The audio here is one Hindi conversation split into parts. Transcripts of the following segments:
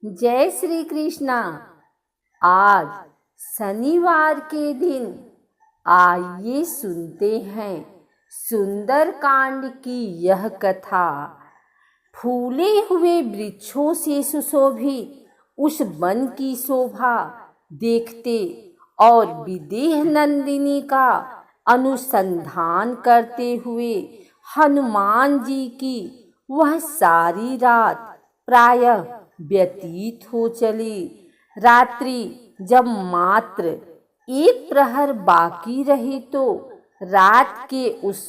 जय श्री कृष्णा। आज शनिवार के दिन आइए सुनते हैं सुंदर कांड की यह कथा। फूले हुए वृक्षों से सुशोभित उस वन की शोभा देखते और विदेह नंदिनी का अनुसंधान करते हुए हनुमान जी की वह सारी रात प्रायः व्यतीत हो चली। रात्रि जब मात्र एक प्रहर बाकी रही तो रात के उस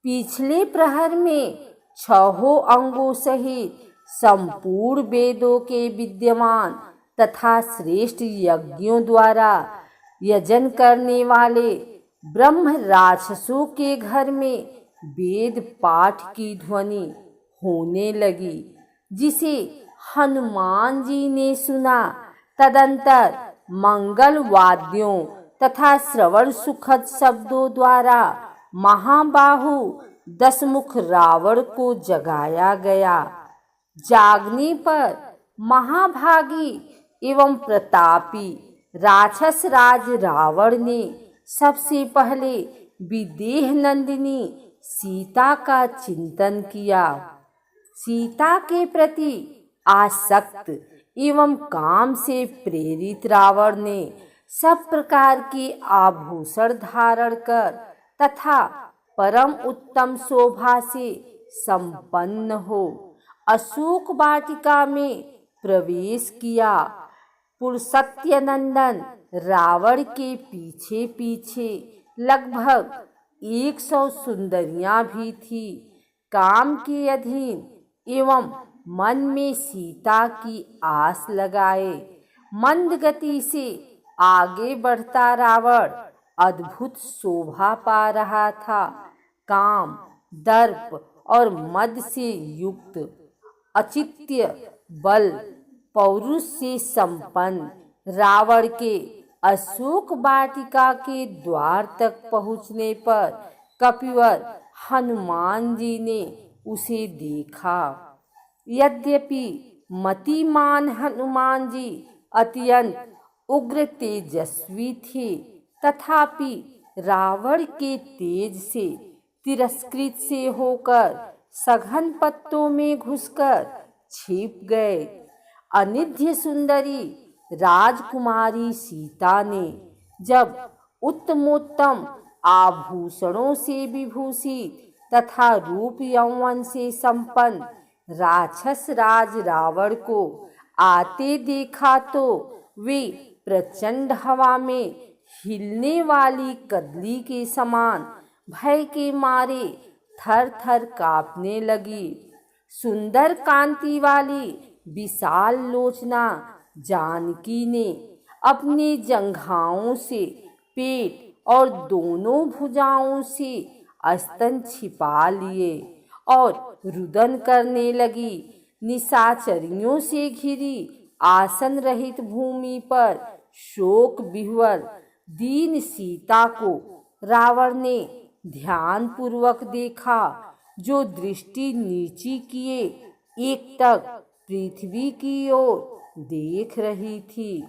पिछले प्रहर में छहों अंगों सहित संपूर्ण वेदों के विद्यमान तथा श्रेष्ठ यज्ञों द्वारा यजन करने वाले ब्रह्म राक्षसों के घर में वेद पाठ की ध्वनि होने लगी, जिसे हनुमान जी ने सुना। तदंतर मंगल वाद्यों तथा श्रवण सुखद शब्दों द्वारा महाबाहु दशमुख रावण को जगाया गया। जागने पर महाभागी एवं प्रतापी राक्षस राज रावण ने सबसे पहले विदेह नंदिनी सीता का चिंतन किया। सीता के प्रति आसक्त एवं काम से प्रेरित रावण ने सब प्रकार के आभूषण धारण कर तथा परम उत्तम शोभा से संपन्न हो अशोक वाटिका में प्रवेश किया। पुरुषोत्तम रावण के पीछे पीछे लगभग 100 सुंदरियां भी थी। काम के अधीन एवं मन में सीता की आस लगाए मंद गति से आगे बढ़ता रावण अद्भुत शोभा पा रहा था। काम, दर्प और मद से युक्त अचित्य बल पौरुष से संपन्न रावण के अशोक वाटिका के द्वार तक पहुँचने पर कपिवर हनुमान जी ने उसे देखा। यद्यपि मतिमान हनुमान जी अत्यंत उग्र तेजस्वी थे, तथापि रावण के तेज से तिरस्कृत से होकर सघन पत्तों में घुसकर छिप गए। अनिध्य सुंदरी राजकुमारी सीता ने जब उत्तमोत्तम आभूषणों से विभूषित तथा रूप यौवन से संपन्न राक्षस राज रावण को आते देखा तो वे प्रचंड हवा में हिलने वाली कदली के समान भय के मारे थर थर कांपने लगी। सुंदर कांति वाली विशाल लोचना जानकी ने अपने जंघाओं से पेट और दोनों भुजाओं से स्तन छिपा लिए और रुदन करने लगी। निशाचरियों से घिरी आसन रहित भूमि पर शोक विह्वल दीन सीता को रावण ने ध्यान पूर्वक देखा, जो दृष्टि नीची किए एकटक पृथ्वी की ओर देख रही थी।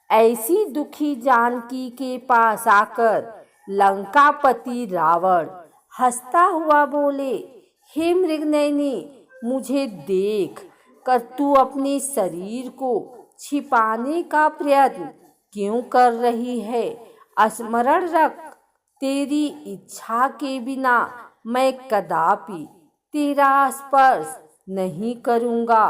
ऐसी दुखी जानकी के पास आकर लंकापति रावण हंसता हुआ बोले, हे मृगनयनी, मुझे देख कर तू अपने शरीर को छिपाने का प्रयत्न क्यों कर रही है? स्मरण रख, तेरी इच्छा के बिना मैं कदापि तेरा स्पर्श नहीं करूँगा।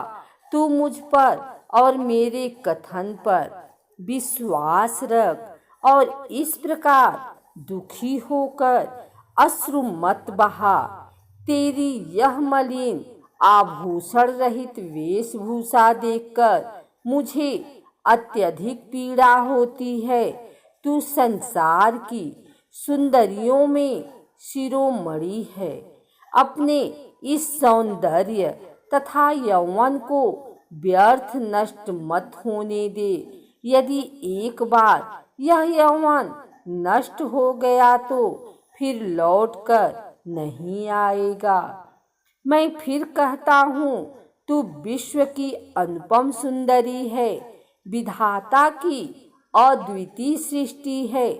तू मुझ पर और मेरे कथन पर विश्वास रख और इस प्रकार दुखी होकर अश्रु मत बहा। तेरी यह मलिन आभूषण रहित वेशभूषा देखकर मुझे अत्यधिक पीड़ा होती है। तू संसार की सुंदरियों में शिरोमणि है। अपने इस सौंदर्य तथा यौवन को व्यर्थ नष्ट मत होने दे। यदि एक बार यह यौवन नष्ट हो गया तो फिर लौटकर नहीं आएगा। मैं फिर कहता हूँ, तू विश्व की अनुपम सुंदरी है, विधाता की अद्वितीय सृष्टि है।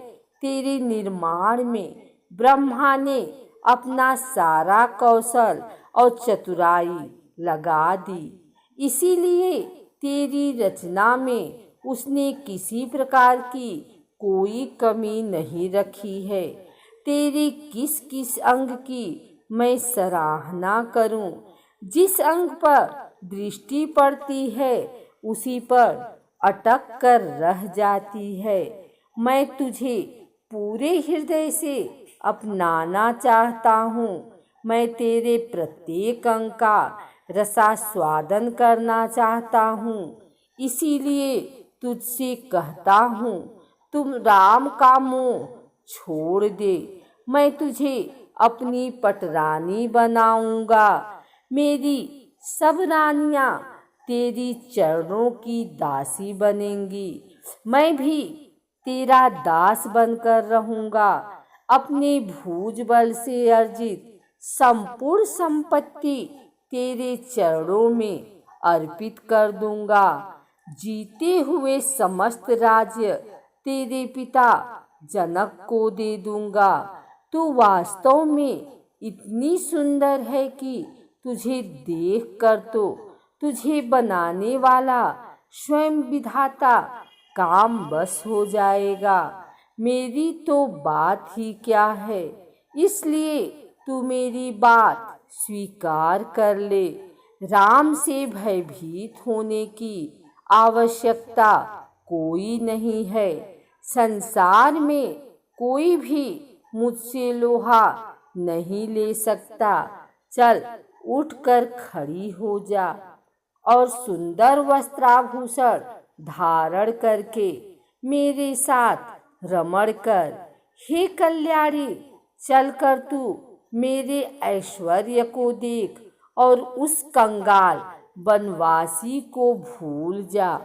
तेरे निर्माण में ब्रह्मा ने अपना सारा कौशल और चतुराई लगा दी, इसीलिए तेरी रचना में उसने किसी प्रकार की कोई कमी नहीं रखी है। तेरे किस किस अंग की मैं सराहना करूं? जिस अंग पर दृष्टि पड़ती है उसी पर अटक कर रह जाती है। मैं तुझे पूरे हृदय से अपनाना चाहता हूँ। मैं तेरे प्रत्येक अंग का रसास्वादन करना चाहता हूँ। इसीलिए तुझसे कहता हूँ, तुम राम का मोह छोड़ दे। मैं तुझे अपनी पटरानी बनाऊंगा। मेरी सब रानियां तेरी चरणों की दासी बनेंगी। मैं भी तेरा दास बनकर रहूंगा। अपने भुज बल से अर्जित संपूर्ण संपत्ति तेरे चरणों में अर्पित कर दूंगा। जीते हुए समस्त राज्य तेरे पिता जनक को दे दूंगा। तू वास्तव में इतनी सुंदर है कि तुझे देखकर तो तुझे बनाने वाला स्वयं विधाता काम बस हो जाएगा। मेरी तो बात ही क्या है, इसलिए तू मेरी बात स्वीकार कर ले। राम से भयभीत होने की आवश्यकता कोई नहीं है। संसार में कोई भी मुझसे लोहा नहीं ले सकता। चल उठकर खड़ी हो जा और सुंदर वस्त्राभूषण धारण करके मेरे साथ रमण कर। हे कल्याणी, चलकर तू मेरे ऐश्वर्य को देख और उस कंगाल वनवासी को भूल जा।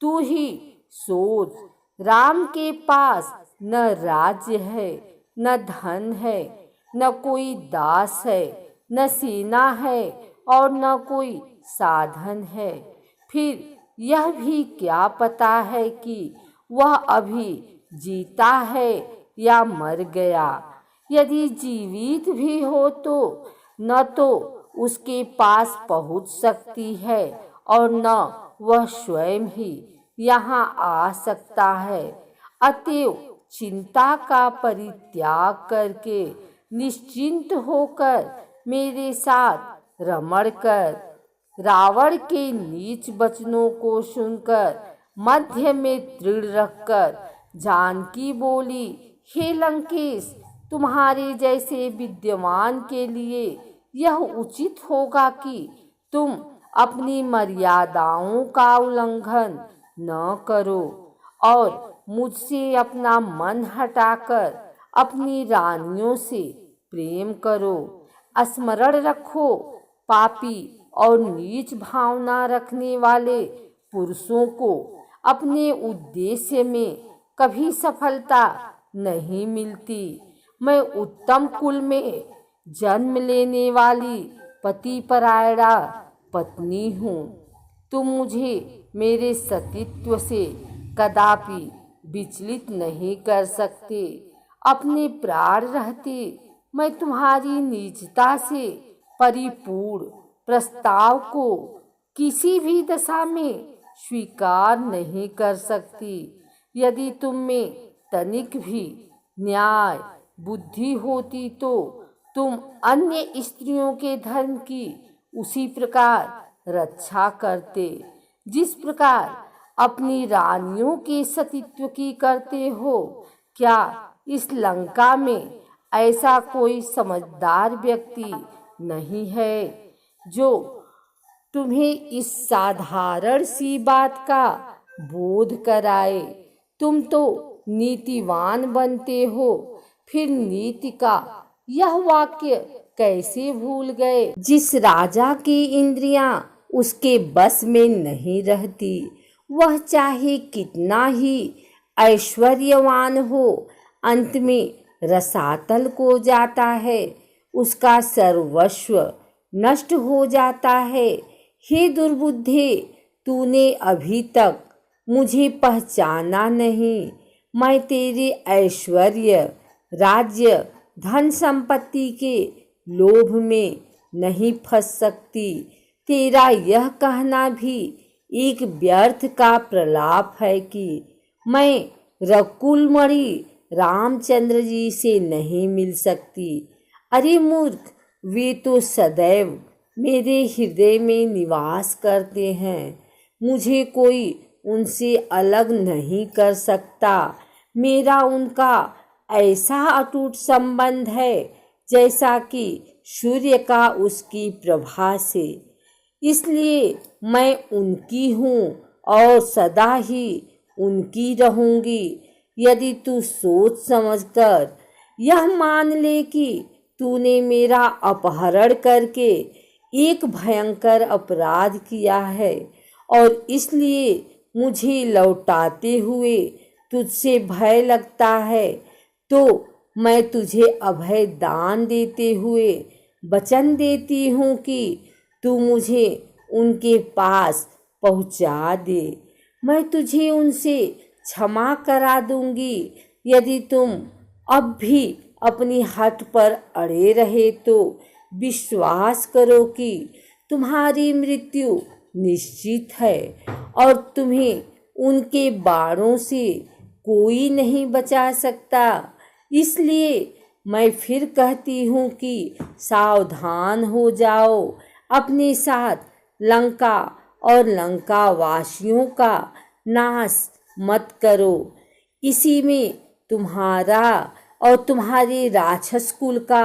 तू ही सोच, राम के पास न राज्य है, न धन है, न कोई दास है, न सेना है और न कोई साधन है। फिर यह भी क्या पता है कि वह अभी जीता है या मर गया। यदि जीवित भी हो तो न तो उसके पास पहुंच सकती है और न वह स्वयं ही यहाँ आ सकता है। अतएव चिंता का परित्याग करके निश्चिंत होकर मेरे साथ रमण कर। रावण के नीच वचनों को सुनकर मध्य में दृढ़ रखकर जानकी बोली, हे लंकेश, तुम्हारे जैसे विद्वान के लिए यह उचित होगा कि तुम अपनी मर्यादाओं का उल्लंघन न करो और मुझसे अपना मन हटाकर अपनी रानियों से प्रेम करो। स्मरण रखो, पापी और नीच भावना रखने वाले पुरुषों को अपने उद्देश्य में कभी सफलता नहीं मिलती। मैं उत्तम कुल में जन्म लेने वाली पतिपरायणा पत्नी हूँ। तुम मुझे मेरे सतीत्व से कदापि विचलित नहीं कर सकते। अपने प्राण रहते मैं तुम्हारी नीचता से परिपूर्ण प्रस्ताव को किसी भी दशा में स्वीकार नहीं कर सकती। यदि तुम में तनिक भी न्याय बुद्धि होती तो तुम अन्य स्त्रियों के धर्म की उसी प्रकार रक्षा करते जिस प्रकार अपनी रानियों के सतीत्व की करते हो। क्या इस लंका में ऐसा कोई समझदार व्यक्ति नहीं है जो तुम्हें इस साधारण सी बात का बोध कराए? तुम तो नीतिवान बनते हो, फिर नीति का यह वाक्य कैसे भूल गए? जिस राजा की इंद्रियां उसके बस में नहीं रहती, वह चाहे कितना ही ऐश्वर्यवान हो, अंत में रसातल को जाता है, उसका सर्वस्व नष्ट हो जाता है। हे दुर्बुद्धे, तूने अभी तक मुझे पहचाना नहीं। मैं तेरे ऐश्वर्य, राज्य, धन संपत्ति के लोभ में नहीं फंस सकती। तेरा यह कहना भी एक व्यर्थ का प्रलाप है कि मैं रकुलमणि रामचंद्र जी से नहीं मिल सकती। अरे मूर्ख, वे तो सदैव मेरे हृदय में निवास करते हैं। मुझे कोई उनसे अलग नहीं कर सकता। मेरा उनका ऐसा अटूट संबंध है जैसा कि सूर्य का उसकी प्रभा से। इसलिए मैं उनकी हूँ और सदा ही उनकी रहूँगी। यदि तू सोच समझकर यह मान ले कि तूने मेरा अपहरण करके एक भयंकर अपराध किया है और इसलिए मुझे लौटाते हुए तुझसे भय लगता है, तो मैं तुझे अभय दान देते हुए वचन देती हूँ कि तू मुझे उनके पास पहुँचा दे। मैं तुझे उनसे क्षमा करा दूंगी। यदि तुम अब भी अपनी हट पर अड़े रहे तो विश्वास करो कि तुम्हारी मृत्यु निश्चित है और तुम्हें उनके बाणों से कोई नहीं बचा सकता। इसलिए मैं फिर कहती हूँ कि सावधान हो जाओ, अपने साथ लंका और लंका वासियों का नाश मत करो। इसी में तुम्हारा और तुम्हारे राक्षस कुल का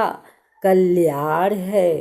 कल्याण है।